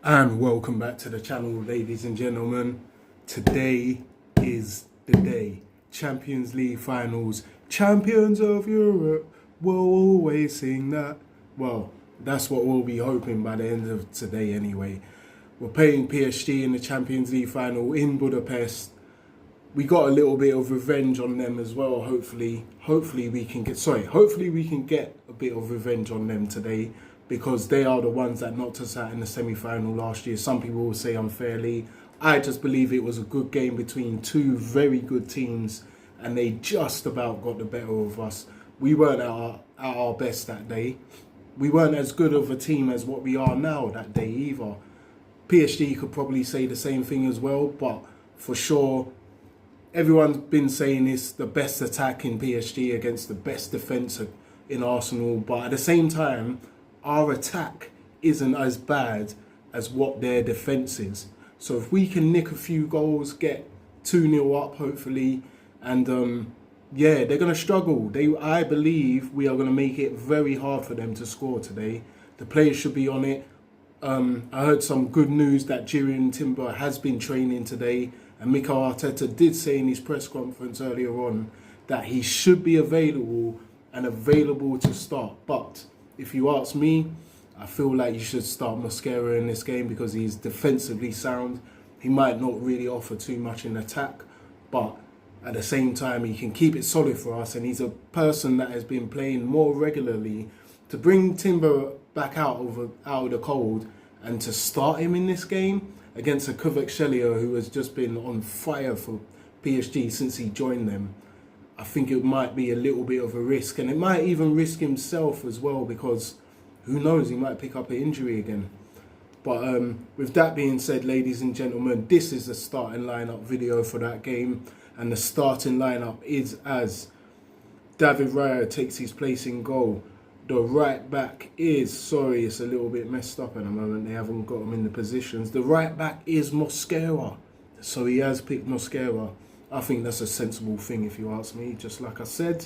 And welcome back to the channel, ladies and gentlemen. Today is the day. Champions League finals, champions of Europe will always sing that. Well, that's what we'll be hoping by the end of today anyway. We're playing PSG in the Champions League final in Budapest. We got a little bit of revenge on them as well, hopefully. Hopefully we can get a bit of revenge on them today, because they are the ones that knocked us out in the semi-final last year. Some people will say unfairly. I just believe it was a good game between two very good teams, and they just about got the better of us. We weren't at our best that day. We weren't as good of a team as what we are now that day either. PSG could probably say the same thing as well, but for sure, everyone's been saying it's the best attack in PSG against the best defence in Arsenal, but at the same time, our attack isn't as bad as what their defence is. So if we can nick a few goals, get 2-0 up hopefully, and they're going to struggle. I believe we are going to make it very hard for them to score today. The players should be on it. I heard some good news that Jurriën Timber has been training today, and Mikel Arteta did say in his press conference earlier on that he should be available to start. But if you ask me, I feel like you should start Mosquera in this game because he's defensively sound. He might not really offer too much in attack, but at the same time, he can keep it solid for us. And he's a person that has been playing more regularly. To bring Timber back out of the cold and to start him in this game against a Kvaratskhelia who has just been on fire for PSG since he joined them, I think it might be a little bit of a risk, and it might even risk himself as well, because who knows, he might pick up an injury again. But with that being said, ladies and gentlemen, this is the starting lineup video for that game, and the starting lineup is as David Raya takes his place in goal. The right back is, sorry, it's a little bit messed up at the moment, they haven't got him in the positions. The right back is Mosquera, so he has picked Mosquera. I think that's a sensible thing if you ask me, just like I said.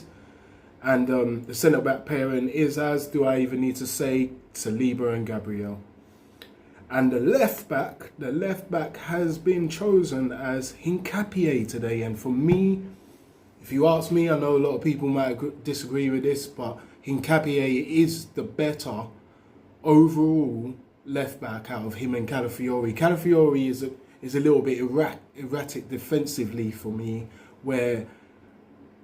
And the centre-back pairing is, as do I even need to say, Saliba and Gabriel. And the left back has been chosen as Hincapié today. And for me, if you ask me, I know a lot of people might disagree with this, but Hincapié is the better overall left back out of him and Calafiori. Calafiori is a little bit erratic defensively for me, where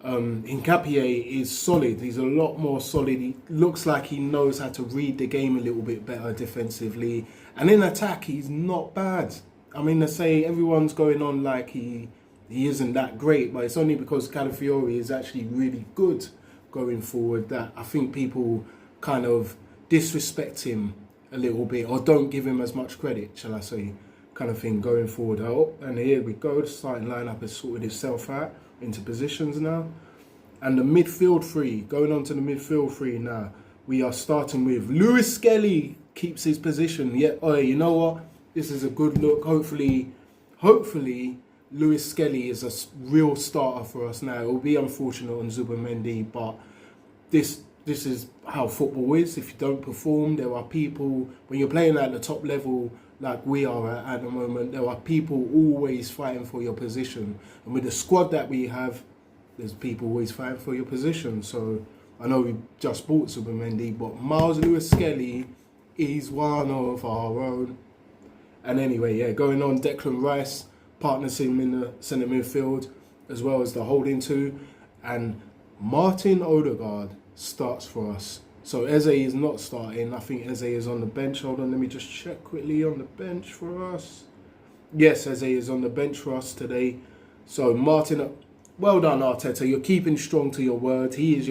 Hincapié is solid. He's a lot more solid. He looks like he knows how to read the game a little bit better defensively. And in attack, he's not bad. I mean, they say everyone's going on like he isn't that great, but it's only because Calafiori is actually really good going forward that I think people kind of disrespect him a little bit, or don't give him as much credit, shall I say, kind of thing going forward. Oh, and here we go. The starting lineup has sorted itself out into positions now. And the midfield three, going on to the midfield three now. We are starting with Lewis Skelly, keeps his position. Yeah, oh, you know what? This is a good look. Hopefully, Lewis Skelly is a real starter for us now. It will be unfortunate on Zubimendi, but this is how football is. If you don't perform, there are people, when you're playing at the top level like we are at the moment, there are people always fighting for your position. And with the squad that we have, there's people always fighting for your position. So I know we just bought Zubimendi, but Miles Lewis Skelly is one of our own. And anyway, yeah, going on, Declan Rice partners him in the centre midfield, as well as the holding two. And Martin Odegaard starts for us. So Eze is not starting. I think Eze is on the bench. Hold on, let me just check quickly on the bench for us. Yes, Eze is on the bench for us today. So Martin, well done Arteta. You're keeping strong to your word. He is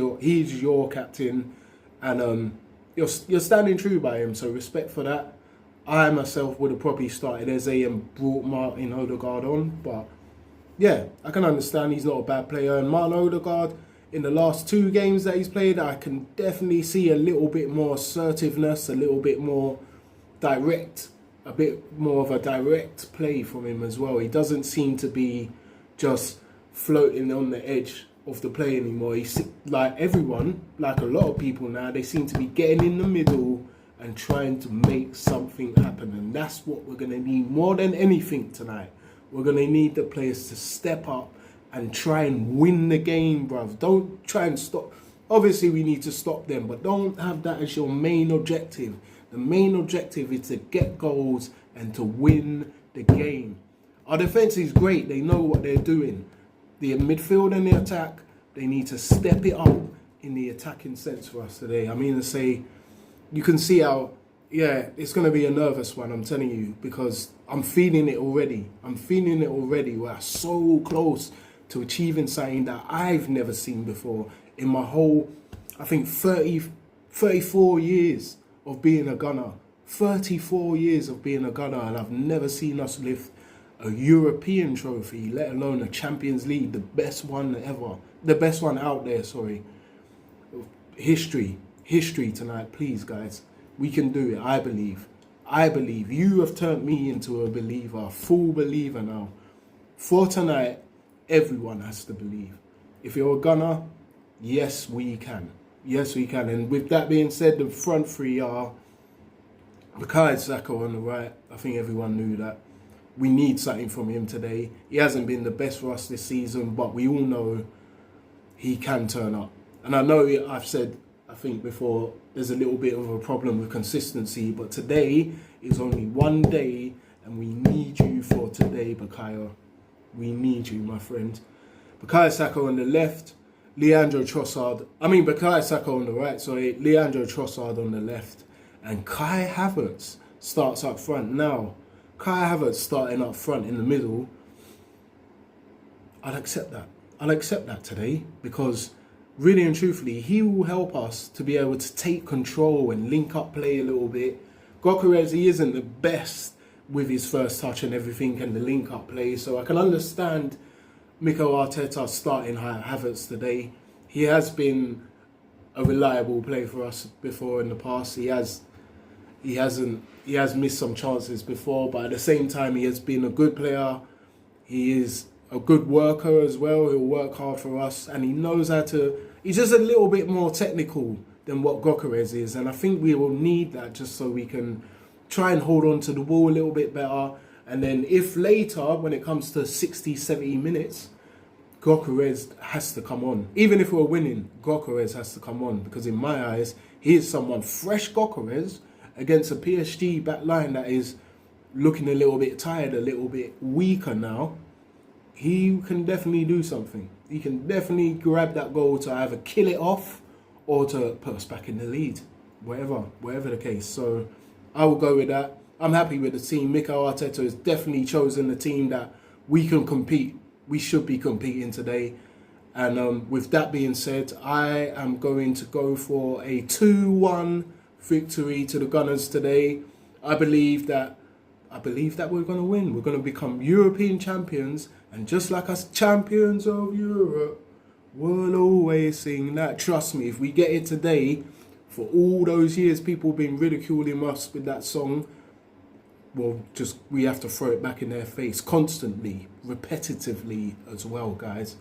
your captain, and you're standing true by him. So respect for that. I myself would have probably started Eze and brought Martin Odegaard on, but yeah, I can understand he's not a bad player. And Martin Odegaard, in the last two games that he's played, I can definitely see a little bit more assertiveness, a little bit more direct, a bit more of a direct play from him as well. He doesn't seem to be just floating on the edge of the play anymore. He's like everyone, like a lot of people now, they seem to be getting in the middle and trying to make something happen. And that's what we're going to need more than anything tonight. We're going to need the players to step up and try and win the game, bruv. Don't try and stop. Obviously, we need to stop them, but don't have that as your main objective. The main objective is to get goals and to win the game. Our defence is great. They know what they're doing. The midfield and the attack, they need to step it up in the attacking sense for us today. I mean to say, you can see how, yeah, it's going to be a nervous one, I'm telling you, because I'm feeling it already. We're so close to achieving something that I've never seen before in my whole, I think, 34 years of being a Gunner. 34 years of being a Gunner, and I've never seen us lift a European trophy, let alone a Champions League, the best one ever. The best one out there, sorry. History tonight, please, guys. We can do it, I believe. You have turned me into a believer, a full believer now. For tonight, everyone has to believe. If you're a Gunner, yes, we can. Yes, we can. And with that being said, the front three are Bukayo Saka on the right. I think everyone knew that. We need something from him today. He hasn't been the best for us this season, but we all know he can turn up. And I know I've said, I think before, there's a little bit of a problem with consistency, but today is only one day, and we need you for today, Bukayo. We need you, my friend. Bukayo Saka on the left, Bukayo Saka on the right, sorry, Leandro Trossard on the left, and Kai Havertz starts up front. Now, Kai Havertz starting up front in the middle, I'll accept that. I'll accept that today, because really and truthfully, he will help us to be able to take control and link up play a little bit. Gyökeres, he isn't the best with his first touch and everything and the link up play, so I can understand Mikel Arteta starting Havertz today. He has been a reliable player for us before in the past. He has missed some chances before, but at the same time, he has been a good player. He is a good worker as well. He'll work hard for us, and he knows how to. He's just a little bit more technical than what Gyökeres is, and I think we will need that just so we can try and hold on to the ball a little bit better. And then if later, when it comes to 60, 70 minutes, Gyökeres has to come on. Even if we're winning, Gyökeres has to come on, because in my eyes, he is someone, fresh Gyökeres, against a PSG back line that is looking a little bit tired, a little bit weaker now. He can definitely do something. He can definitely grab that goal to either kill it off or to put us back in the lead. Whatever the case. So I will go with that. I'm happy with the team. Mikel Arteta has definitely chosen the team that we can compete. We should be competing today. And with that being said, I am going to go for a 2-1 victory to the Gunners today. I believe that we're going to win. We're going to become European champions. And just like us champions of Europe, we'll always sing that. Trust me, if we get it today, for all those years people been ridiculing us with that song, we have to throw it back in their face constantly, repetitively as well, guys.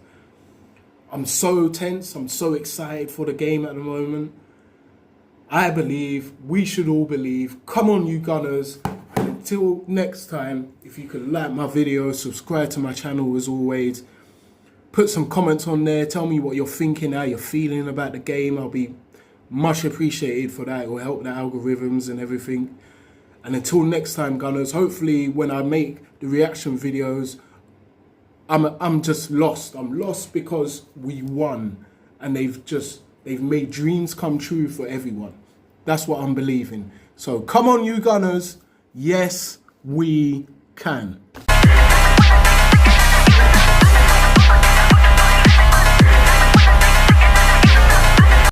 I'm so tense. I'm so excited for the game at the moment. I believe, we should all believe. Come on, you Gunners. Until next time, if you could like my video, subscribe to my channel as always. Put some comments on there. Tell me what you're thinking, how you're feeling about the game. I'll be much appreciated for that. It will help the algorithms and everything. And until next time, Gunners, hopefully when I make the reaction videos, I'm just lost. I'm lost because we won. And they've made dreams come true for everyone. That's what I'm believing. So come on, you Gunners. Yes, we can.